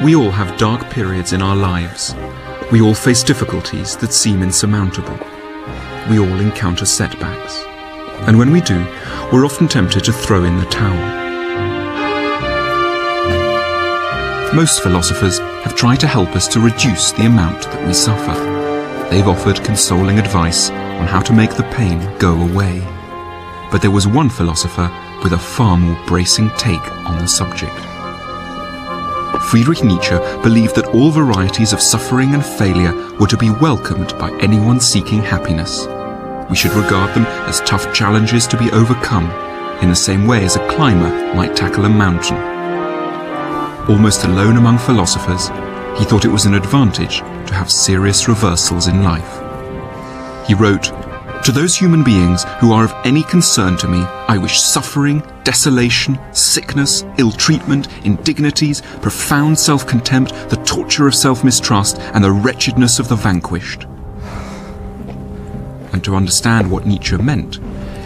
We all have dark periods in our lives. We all face difficulties that seem insurmountable. We all encounter setbacks. And when we do, we're often tempted to throw in the towel. Most philosophers have tried to help us to reduce the amount that we suffer. They've offered consoling advice on how to make the pain go away. But there was one philosopher with a far more bracing take on the subject. Friedrich Nietzsche believed that all varieties of suffering and failure were to be welcomed by anyone seeking happiness. We should regard them as tough challenges to be overcome, in the same way as a climber might tackle a mountain. Almost alone among philosophers, he thought it was an advantage to have serious reversals in life. He wrote, "To those human beings who are of any concern to me, I wish suffering, desolation, sickness, ill-treatment, indignities, profound self-contempt, the torture of self-mistrust, and the wretchedness of the vanquished." And to understand what Nietzsche meant,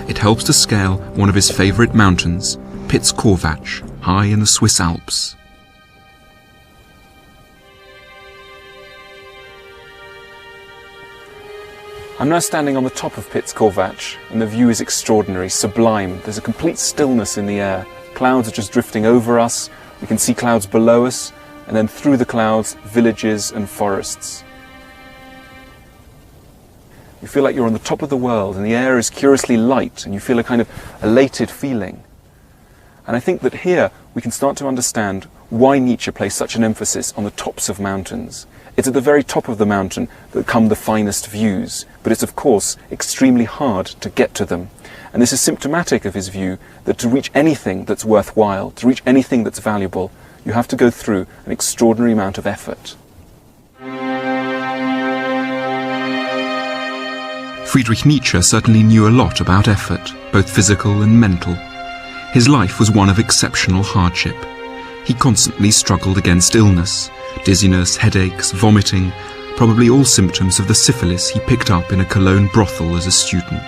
it helps to scale one of his favorite mountains, Piz-Corvatsch, high in the Swiss Alps. I'm now standing on the top of Piz-Corvatsch, and the view is extraordinary, sublime. There's a complete stillness in the air. Clouds are just drifting over us. We can see clouds below us, and then through the clouds, villages and forests. You feel like you're on the top of the world, and the air is curiously light, and you feel a kind of elated feeling. And I think that here we can start to understand why Nietzsche placed such an emphasis on the tops of mountains. It's at the very top of the mountain that come the finest views, but it's of course extremely hard to get to them. And this is symptomatic of his view that to reach anything that's worthwhile, to reach anything that's valuable, you have to go through an extraordinary amount of effort. Friedrich Nietzsche certainly knew a lot about effort, both physical and mental. His life was one of exceptional hardship. He constantly struggled against illness, dizziness, headaches, vomiting, probably all symptoms of the syphilis he picked up in a Cologne brothel as a student.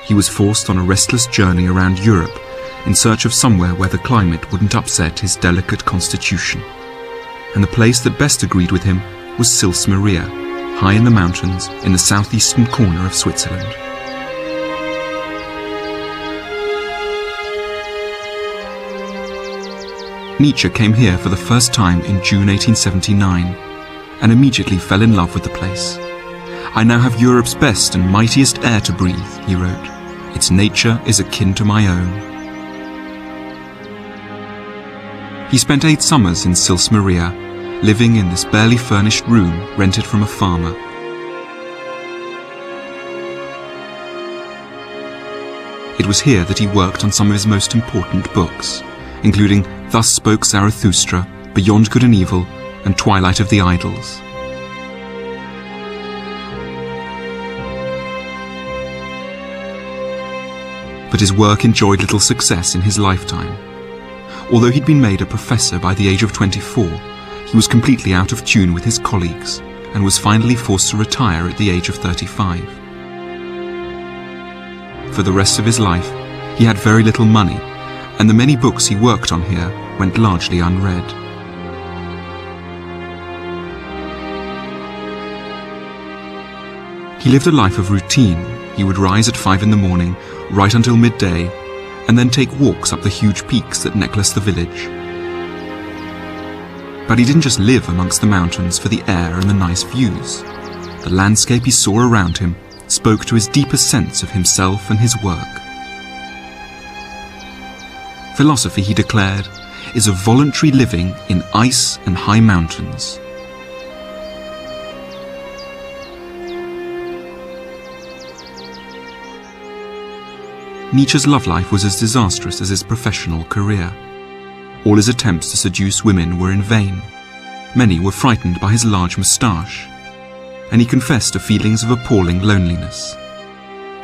He was forced on a restless journey around Europe in search of somewhere where the climate wouldn't upset his delicate constitution. And the place that best agreed with him was Sils Maria, high in the mountains in the southeastern corner of Switzerland. Nietzsche came here for the first time in June 1879 and immediately fell in love with the place. "I now have Europe's best and mightiest air to breathe," he wrote. "Its nature is akin to my own." He spent 8 summers in Sils Maria, living in this barely furnished room rented from a farmer. It was here that he worked on some of his most important books, including Thus Spoke Zarathustra, Beyond Good and Evil, and Twilight of the Idols. But his work enjoyed little success in his lifetime. Although he'd been made a professor by the age of 24, he was completely out of tune with his colleagues and was finally forced to retire at the age of 35. For the rest of his life, he had very little money, and the many books he worked on here went largely unread. He lived a life of routine. He would rise at 5 in the morning, write until midday, and then take walks up the huge peaks that necklace the village. But he didn't just live amongst the mountains for the air and the nice views. The landscape he saw around him spoke to his deepest sense of himself and his work. Philosophy, he declared, is a voluntary living in ice and high mountains. Nietzsche's love life was as disastrous as his professional career. All his attempts to seduce women were in vain. Many were frightened by his large moustache, and he confessed to feelings of appalling loneliness.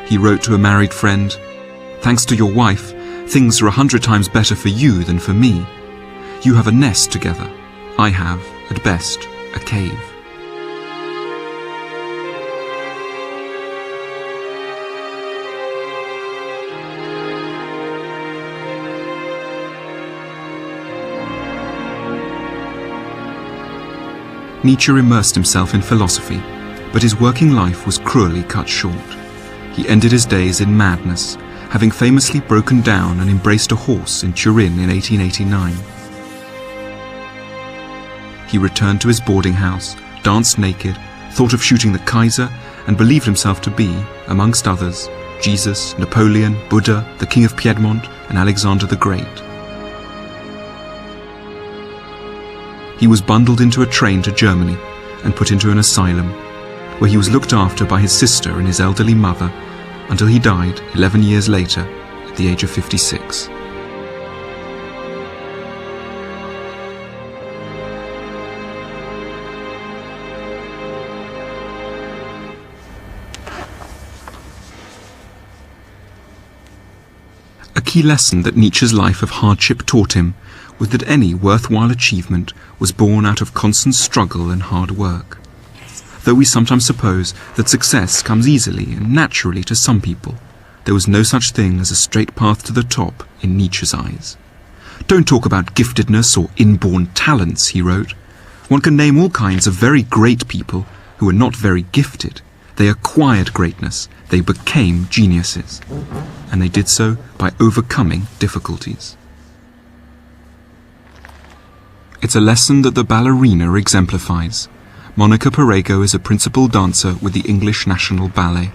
He wrote to a married friend, "Thanks to your wife, things are 100 times better for you than for me. You have a nest together. I have, at best, a cave." Nietzsche immersed himself in philosophy, but his working life was cruelly cut short. He ended his days in madness, having famously broken down and embraced a horse in Turin in 1889. He returned to his boarding house, danced naked, thought of shooting the Kaiser, and believed himself to be, amongst others, Jesus, Napoleon, Buddha, the King of Piedmont, and Alexander the Great. He was bundled into a train to Germany and put into an asylum, where he was looked after by his sister and his elderly mother until he died 11 years later at the age of 56. A key lesson that Nietzsche's life of hardship taught him was that any worthwhile achievement was born out of constant struggle and hard work. Though we sometimes suppose that success comes easily and naturally to some people, there was no such thing as a straight path to the top in Nietzsche's eyes. Don't talk about giftedness or inborn talents, he wrote. One can name all kinds of very great people who were not very gifted. They acquired greatness, they became geniuses, and they did so by overcoming difficulties. It's a lesson that the ballerina exemplifies. Monica Perego is a principal dancer with the English National Ballet.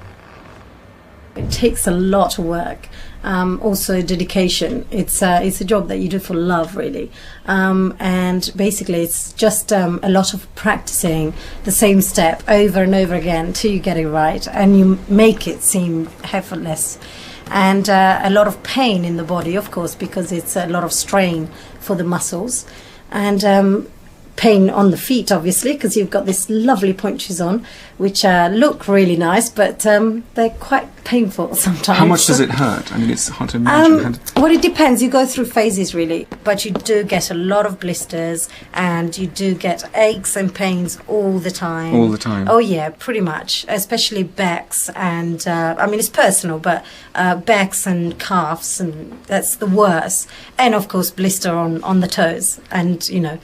It takes a lot of work, also dedication. It's a job that you do for love, really. And basically it's just a lot of practicing the same step over and over again till you get it right and you make it seem effortless. And a lot of pain in the body, of course, because it's a lot of strain for the muscles. And pain on the feet, obviously, because you've got these lovely point shoes on, which look really nice, but they're quite painful sometimes. How much does it hurt? I mean, it's hard to imagine. Well, it depends. You go through phases, really, but you do get a lot of blisters, and you do get aches and pains all the time. All the time? Oh, yeah, pretty much, especially backs, and, I mean, it's personal, but backs and calves, and that's the worst. And, of course, blister on the toes, and, you know,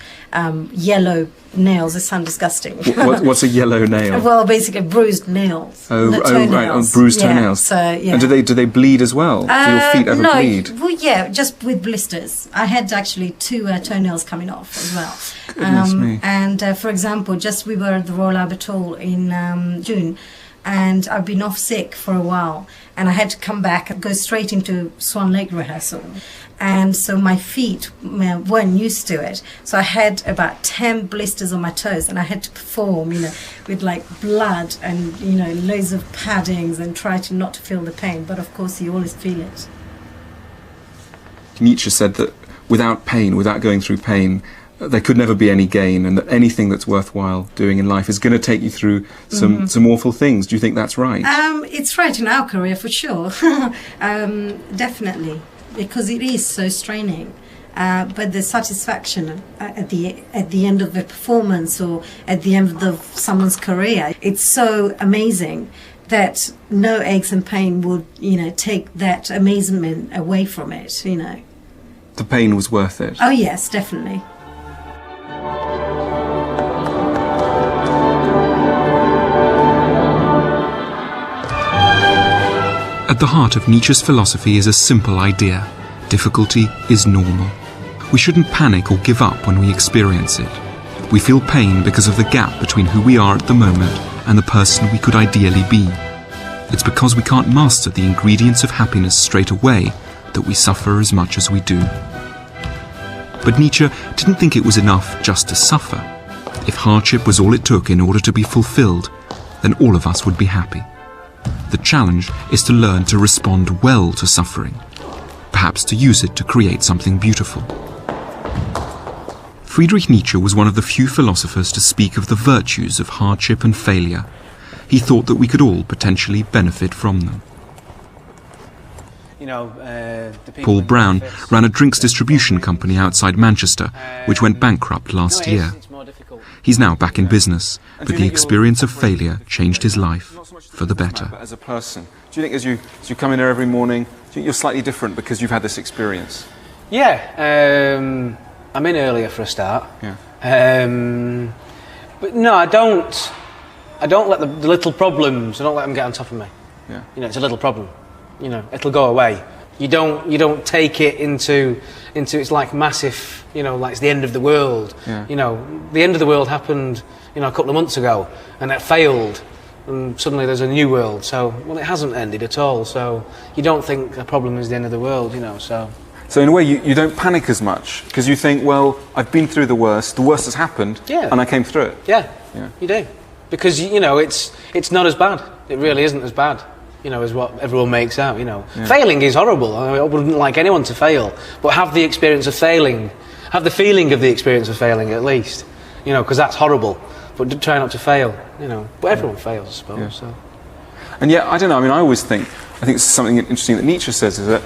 yellow nails. They sound disgusting. What's a yellow nail? Well, basically bruised nails. Oh, right, on bruised toenails. So, yeah. And do they bleed as well? Do your feet ever bleed? Well, yeah, just with blisters. I had actually 2 toenails coming off as well. Goodness me. And for example, we were at the Royal Albert Hall in June, and I've been off sick for a while, and I had to come back and go straight into Swan Lake rehearsal. And so my feet weren't used to it. So I had about 10 blisters on my toes, and I had to perform, you know, with like blood and, you know, loads of paddings and try to not to feel the pain. But of course, you always feel it. Nietzsche said that without pain, without going through pain, there could never be any gain, and that anything that's worthwhile doing in life is going to take you through some awful things. Do you think that's right? It's right in our career, for sure. Definitely. Because it is so straining, but the satisfaction at the end of a performance or at the end of someone's career, it's so amazing that no aches and pain would, you know, take that amazement away from it. You know, the pain was worth it. Oh yes, definitely. At the heart of Nietzsche's philosophy is a simple idea. Difficulty is normal. We shouldn't panic or give up when we experience it. We feel pain because of the gap between who we are at the moment and the person we could ideally be. It's because we can't master the ingredients of happiness straight away that we suffer as much as we do. But Nietzsche didn't think it was enough just to suffer. If hardship was all it took in order to be fulfilled, then all of us would be happy. The challenge is to learn to respond well to suffering, perhaps to use it to create something beautiful. Friedrich Nietzsche was one of the few philosophers to speak of the virtues of hardship and failure. He thought that we could all potentially benefit from them. Paul Brown ran a drinks distribution company outside Manchester, which went bankrupt last year. He's now back in business, but the experience of failure changed his life for the better. As a person, do you think as you come in here every morning, do you think you're slightly different because you've had this experience? Yeah, I'm in earlier for a start. Yeah. But no, I don't let the little problems, I don't let them get on top of me. Yeah. You know, it's a little problem. You know, it'll go away. You don't take it into it's like massive, you know, like it's the end of the world. Yeah. You know, the end of the world happened, you know, a couple of months ago, and it failed, and suddenly there's a new world. So, well, it hasn't ended at all. So you don't think a problem is the end of the world, you know. So in a way, you don't panic as much because you think, well, I've been through the worst has happened, and I came through it. Yeah, you do, because you know it's not as bad. It really isn't as bad. You know, is what everyone makes out, you know. Yeah. Failing is horrible. I wouldn't like anyone to fail, but have the experience of failing. Have the feeling of the experience of failing, at least. You know, because that's horrible. But try not to fail, you know. But everyone fails, I suppose. Yeah. So. And yet, I don't know, I mean, I think something interesting that Nietzsche says is that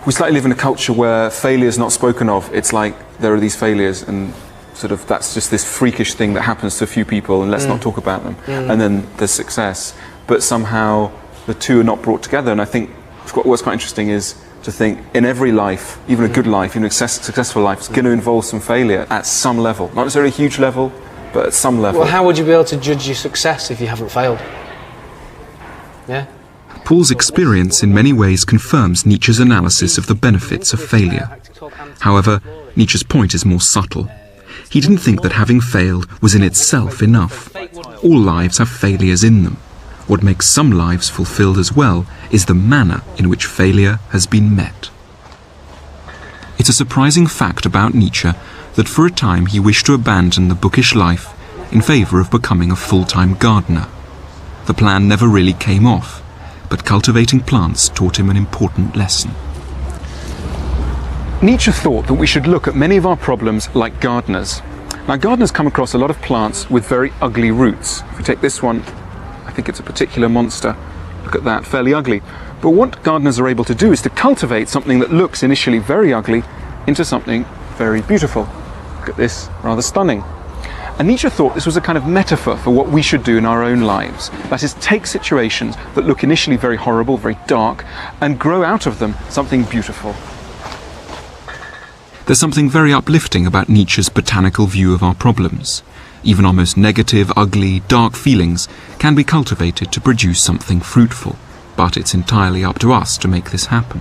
we slightly live in a culture where failure is not spoken of. It's like there are these failures and sort of that's just this freakish thing that happens to a few people and let's not talk about them. And then there's success. But somehow the two are not brought together, and I think what's quite interesting is to think in every life, even a good life, even a successful life, is going to involve some failure at some level. Not necessarily a huge level, but at some level. Well, how would you be able to judge your success if you haven't failed? Yeah? Paul's experience in many ways confirms Nietzsche's analysis of the benefits of failure. However, Nietzsche's point is more subtle. He didn't think that having failed was in itself enough. All lives have failures in them. What makes some lives fulfilled as well is the manner in which failure has been met. It's a surprising fact about Nietzsche that for a time he wished to abandon the bookish life in favour of becoming a full-time gardener. The plan never really came off, but cultivating plants taught him an important lesson. Nietzsche thought that we should look at many of our problems like gardeners. Now, gardeners come across a lot of plants with very ugly roots. If we take this one, I think it's a particular monster. Look at that, fairly ugly. But what gardeners are able to do is to cultivate something that looks initially very ugly into something very beautiful. Look at this, rather stunning. And Nietzsche thought this was a kind of metaphor for what we should do in our own lives. That is, take situations that look initially very horrible, very dark, and grow out of them something beautiful. There's something very uplifting about Nietzsche's botanical view of our problems. Even our most negative, ugly, dark feelings can be cultivated to produce something fruitful, but it's entirely up to us to make this happen.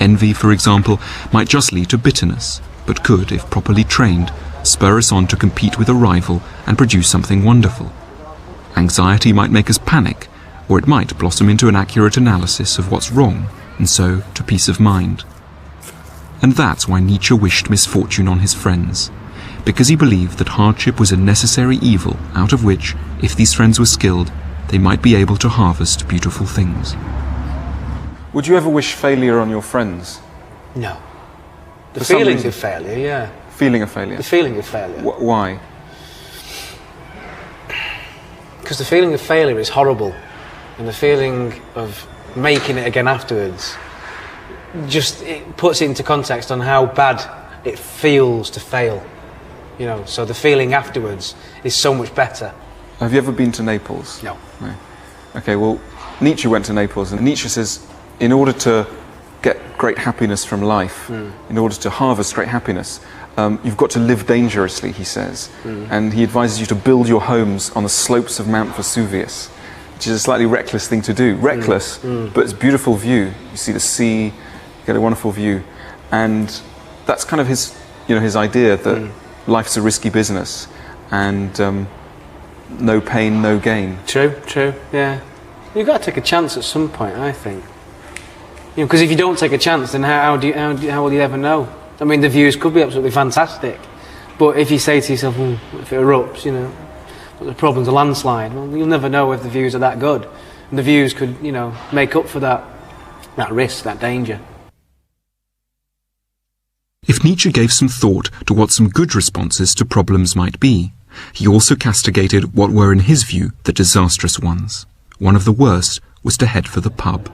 Envy, for example, might just lead to bitterness, but could, if properly trained, spur us on to compete with a rival and produce something wonderful. Anxiety might make us panic, or it might blossom into an accurate analysis of what's wrong, and so to peace of mind. And that's why Nietzsche wished misfortune on his friends, because he believed that hardship was a necessary evil out of which, if these friends were skilled, they might be able to harvest beautiful things. Would you ever wish failure on your friends? No. The feeling of failure, yeah. Feeling of failure? The feeling of failure. Why? Because the feeling of failure is horrible, and the feeling of making it again afterwards, just it puts it into context on how bad it feels to fail. You know, so the feeling afterwards is so much better. Have you ever been to Naples? No. No. Okay, well, Nietzsche went to Naples, and Nietzsche says, in order to get great happiness from life, in order to harvest great happiness, you've got to live dangerously, he says. And he advises you to build your homes on the slopes of Mount Vesuvius, which is a slightly reckless thing to do. Reckless, but it's a beautiful view. You see the sea, you get a wonderful view. And that's kind of his, his idea that life's a risky business, and no pain, no gain. True, yeah. You've got to take a chance at some point, I think. Because if you don't take a chance, then how will you ever know? I mean, the views could be absolutely fantastic, but if you say to yourself, if it erupts, the problem's a landslide, well, you'll never know if the views are that good. And the views could, make up for that risk, that danger. If Nietzsche gave some thought to what some good responses to problems might be, he also castigated what were in his view the disastrous ones. One of the worst was to head for the pub.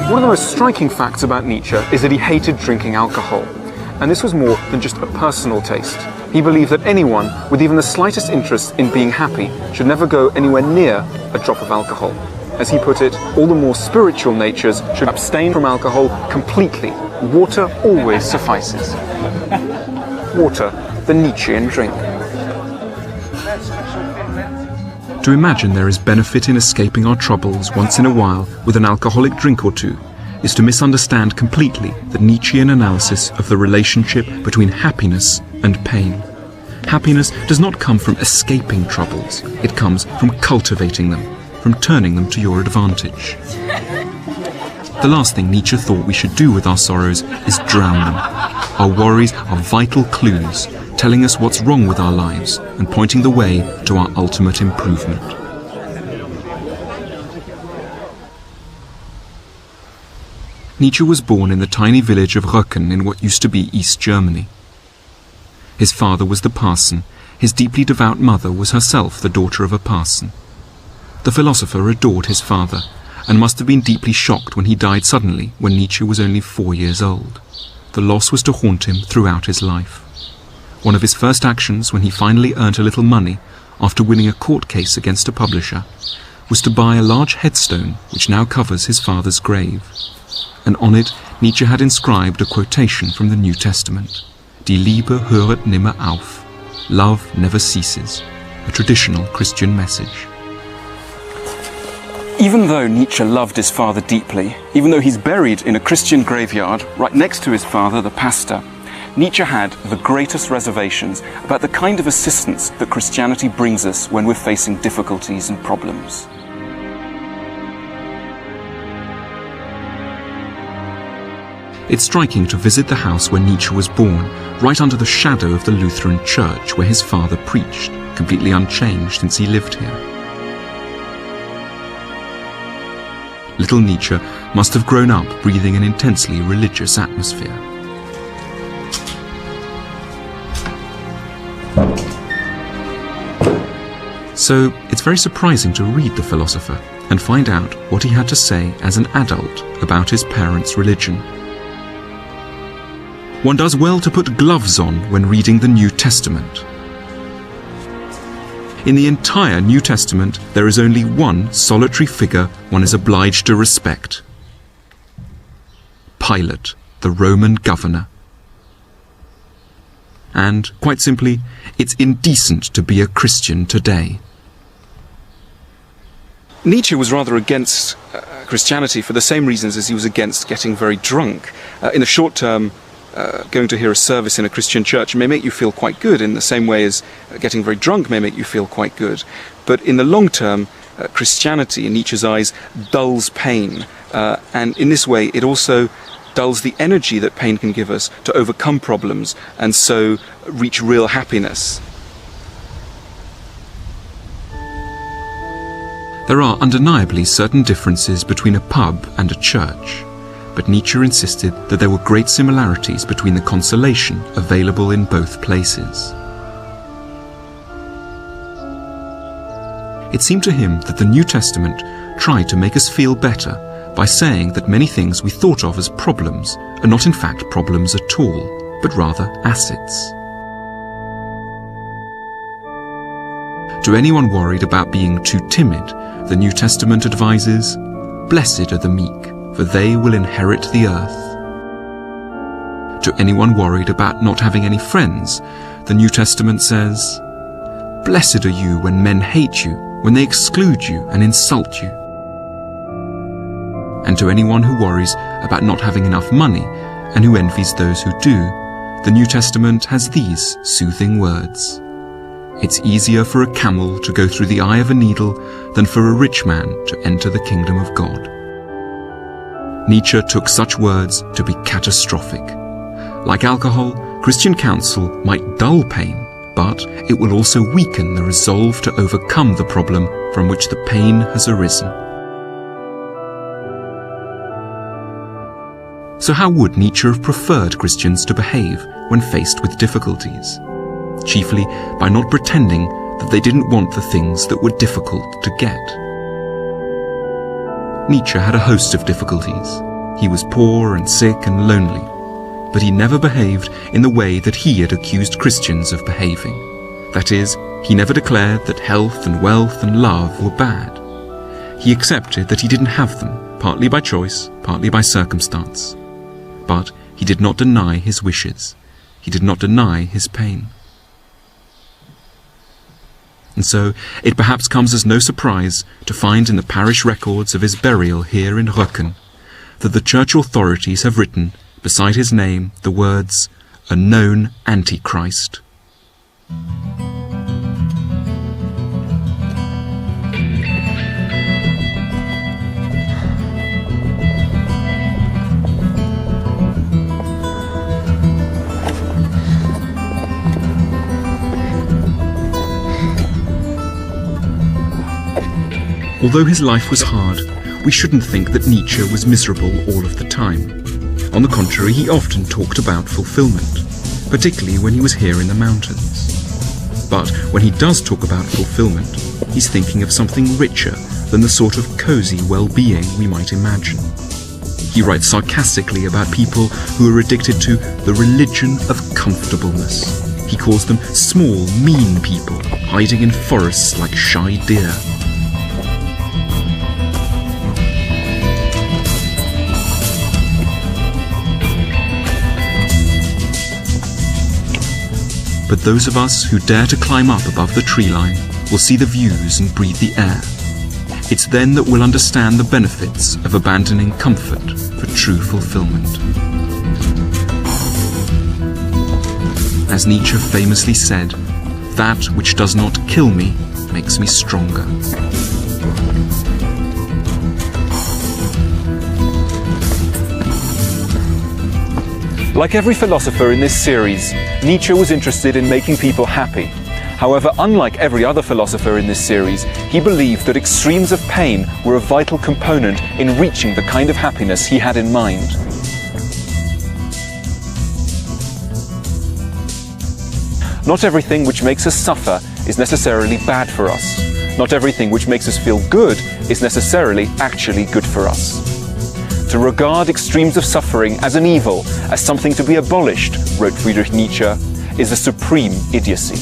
One of the most striking facts about Nietzsche is that he hated drinking alcohol. And this was more than just a personal taste. He believed that anyone with even the slightest interest in being happy should never go anywhere near a drop of alcohol. As he put it, all the more spiritual natures should abstain from alcohol completely. Water always suffices. Water, the Nietzschean drink. To imagine there is benefit in escaping our troubles once in a while with an alcoholic drink or two is to misunderstand completely the Nietzschean analysis of the relationship between happiness and pain. Happiness does not come from escaping troubles, it comes from cultivating them, from turning them to your advantage. The last thing Nietzsche thought we should do with our sorrows is drown them. Our worries are vital clues, telling us what's wrong with our lives and pointing the way to our ultimate improvement. Nietzsche was born in the tiny village of Röcken in what used to be East Germany. His father was the parson, his deeply devout mother was herself the daughter of a parson. The philosopher adored his father, and must have been deeply shocked when he died suddenly when Nietzsche was only 4 years old. The loss was to haunt him throughout his life. One of his first actions when he finally earned a little money, after winning a court case against a publisher, was to buy a large headstone which now covers his father's grave. And on it Nietzsche had inscribed a quotation from the New Testament. Die Liebe höret nimmer auf. Love never ceases. A traditional Christian message. Even though Nietzsche loved his father deeply, even though he's buried in a Christian graveyard right next to his father, the pastor, Nietzsche had the greatest reservations about the kind of assistance that Christianity brings us when we're facing difficulties and problems. It's striking to visit the house where Nietzsche was born, right under the shadow of the Lutheran church where his father preached, completely unchanged since he lived here. Little Nietzsche must have grown up breathing an intensely religious atmosphere. So it's very surprising to read the philosopher and find out what he had to say as an adult about his parents' religion. One does well to put gloves on when reading the New Testament. In the entire New Testament, there is only one solitary figure one is obliged to respect. Pilate, the Roman governor. And, quite simply, it's indecent to be a Christian today. Nietzsche was rather against Christianity for the same reasons as he was against getting very drunk. In the short term, going to hear a service in a Christian church may make you feel quite good in the same way as getting very drunk may make you feel quite good. But in the long term, Christianity, in Nietzsche's eyes, dulls pain. And in this way, it also dulls the energy that pain can give us to overcome problems and so reach real happiness. There are undeniably certain differences between a pub and a church, but Nietzsche insisted that there were great similarities between the consolation available in both places. It seemed to him that the New Testament tried to make us feel better by saying that many things we thought of as problems are not in fact problems at all, but rather assets. To anyone worried about being too timid, the New Testament advises, "Blessed are the meek, for they will inherit the earth." To anyone worried about not having any friends, the New Testament says, "Blessed are you when men hate you, when they exclude you and insult you." And to anyone who worries about not having enough money and who envies those who do, the New Testament has these soothing words. It's easier for a camel to go through the eye of a needle than for a rich man to enter the kingdom of God. Nietzsche took such words to be catastrophic. Like alcohol, Christian counsel might dull pain, but it will also weaken the resolve to overcome the problem from which the pain has arisen. So how would Nietzsche have preferred Christians to behave when faced with difficulties? Chiefly by not pretending that they didn't want the things that were difficult to get. Nietzsche had a host of difficulties. He was poor and sick and lonely. but he never behaved in the way that he had accused Christians of behaving. That is, he never declared that health and wealth and love were bad. He accepted that he didn't have them, partly by choice, partly by circumstance. But he did not deny his wishes. He did not deny his pain. And so it perhaps comes as no surprise to find in the parish records of his burial here in Röcken that the church authorities have written, beside his name, the words, "A known Antichrist." Although his life was hard, we shouldn't think that Nietzsche was miserable all of the time. On the contrary, he often talked about fulfillment, particularly when he was here in the mountains. But when he does talk about fulfillment, he's thinking of something richer than the sort of cozy well-being we might imagine. He writes sarcastically about people who are addicted to the religion of comfortableness. He calls them small, mean people, hiding in forests like shy deer. But those of us who dare to climb up above the tree line will see the views and breathe the air. It's then that we'll understand the benefits of abandoning comfort for true fulfillment. As Nietzsche famously said, "That which does not kill me makes me stronger." Like every philosopher in this series, Nietzsche was interested in making people happy. However, unlike every other philosopher in this series, he believed that extremes of pain were a vital component in reaching the kind of happiness he had in mind. Not everything which makes us suffer is necessarily bad for us. Not everything which makes us feel good is necessarily actually good for us. To regard extremes of suffering as an evil, as something to be abolished, wrote Friedrich Nietzsche, is a supreme idiocy.